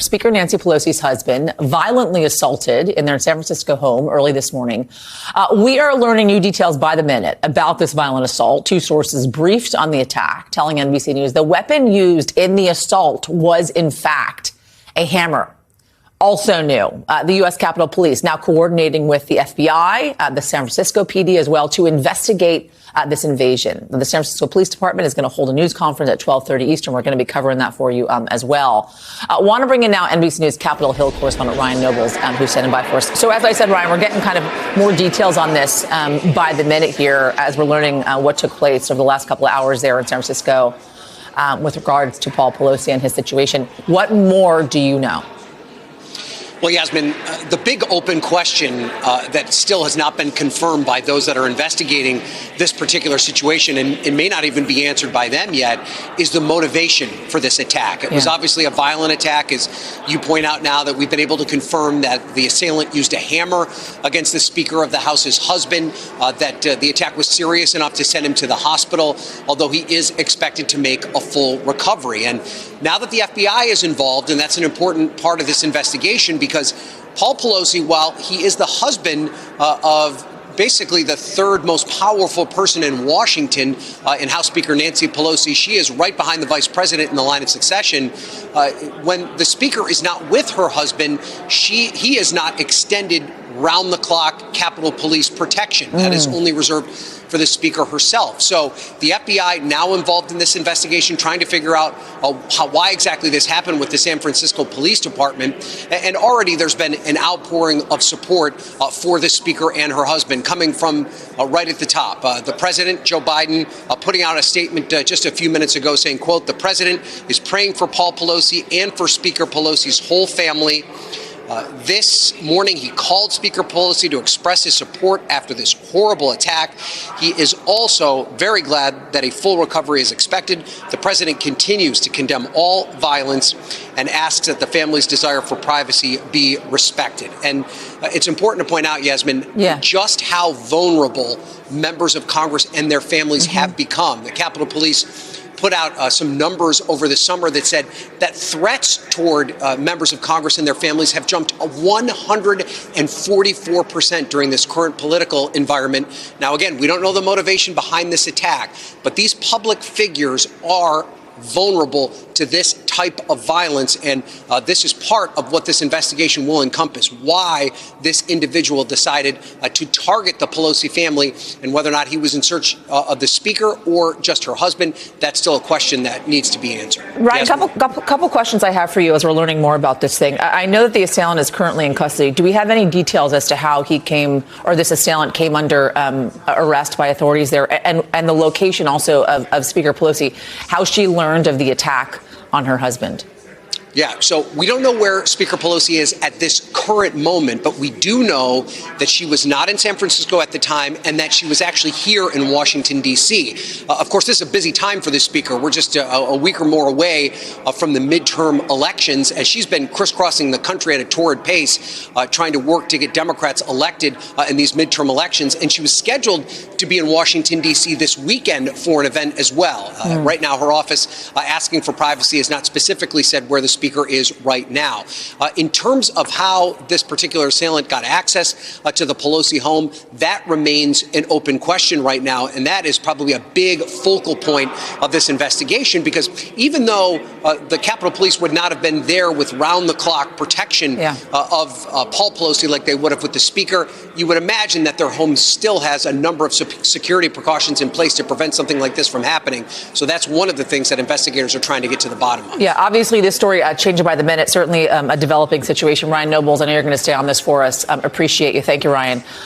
Speaker Nancy Pelosi's husband violently assaulted in their San Francisco home early this morning. We are learning new details by the minute about this violent assault. Two sources briefed on the attack, telling NBC News the weapon used in the assault was, in fact, a hammer. Also new, the U.S. Capitol Police now coordinating with the FBI, the San Francisco PD as well, to investigate this invasion. The San Francisco Police Department is going to hold a news conference at 12:30 Eastern. We're going to be covering that for you as well. Want to bring in now NBC News Capitol Hill correspondent Ryan Nobles, who's standing by for us. So as I said, Ryan, we're getting kind of more details on this by the minute here as we're learning what took place over the last couple of hours there in San Francisco with regards to Paul Pelosi and his situation. What more do you know? Well, Yasmin, the big open question that still has not been confirmed by those that are investigating this particular situation, and it may not even be answered by them yet, is the motivation for this attack. It was obviously a violent attack, as you point out now that we've been able to confirm that the assailant used a hammer against the Speaker of the House's husband, that the attack was serious enough to send him to the hospital, although he is expected to make a full recovery. And now that the FBI is involved, and that's an important part of this investigation, because Paul Pelosi, while he is the husband of basically the third most powerful person in Washington, in House Speaker Nancy Pelosi, she is right behind the vice president in the line of succession. When the speaker is not with her husband, he is not extended round-the-clock Capitol Police protection. That is only reserved for the speaker herself. So the FBI now involved in this investigation, trying to figure out why exactly this happened with the San Francisco Police Department. And already there's been an outpouring of support for the speaker and her husband coming from right at the top. The president, Joe Biden, putting out a statement just a few minutes ago saying, quote, "The president is praying for Paul Pelosi and for Speaker Pelosi's whole family." This morning, he called Speaker Pelosi to express his support after this horrible attack. He is also very glad that a full recovery is expected. The president continues to condemn all violence and asks that the family's desire for privacy be respected. And it's important to point out, Yasmin, just how vulnerable members of Congress and their families have become. The Capitol Police put out some numbers over the summer that said that threats toward members of Congress and their families have jumped 144% during this current political environment. Now, again, we don't know the motivation behind this attack, but these public figures are vulnerable to this type of violence, and this is part of what this investigation will encompass, why this individual decided to target the Pelosi family, and whether or not he was in search of the speaker or just her husband. That's still a question that needs to be answered. Ryan, couple questions I have for you as we're learning more about this thing. I know that the assailant is currently in custody. Do we have any details as to how he came, or this assailant came under arrest by authorities there, and the location also of Speaker Pelosi, how she learned of the attack on her husband? Yeah, so we don't know where Speaker Pelosi is at this current moment, but we do know that she was not in San Francisco at the time and that she was actually here in Washington, D.C. Of course, this is a busy time for the speaker. We're just a week or more away from the midterm elections, as she's been crisscrossing the country at a torrid pace, trying to work to get Democrats elected in these midterm elections. And she was scheduled to be in Washington, D.C. this weekend for an event as well. Right now, her office, asking for privacy, has not specifically said where the speaker is right now. In terms of how this particular assailant got access to the Pelosi home, that remains an open question right now, and that is probably a big focal point of this investigation, because even though the Capitol Police would not have been there with round-the-clock protection of Paul Pelosi like they would have with the speaker, you would imagine that their home still has a number of security precautions in place to prevent something like this from happening. So that's one of the things that investigators are trying to get to the bottom of. Yeah, obviously this story changing by the minute, certainly a developing situation. Ryan Nobles, I know you're going to stay on this for us. Appreciate you. Thank you, Ryan.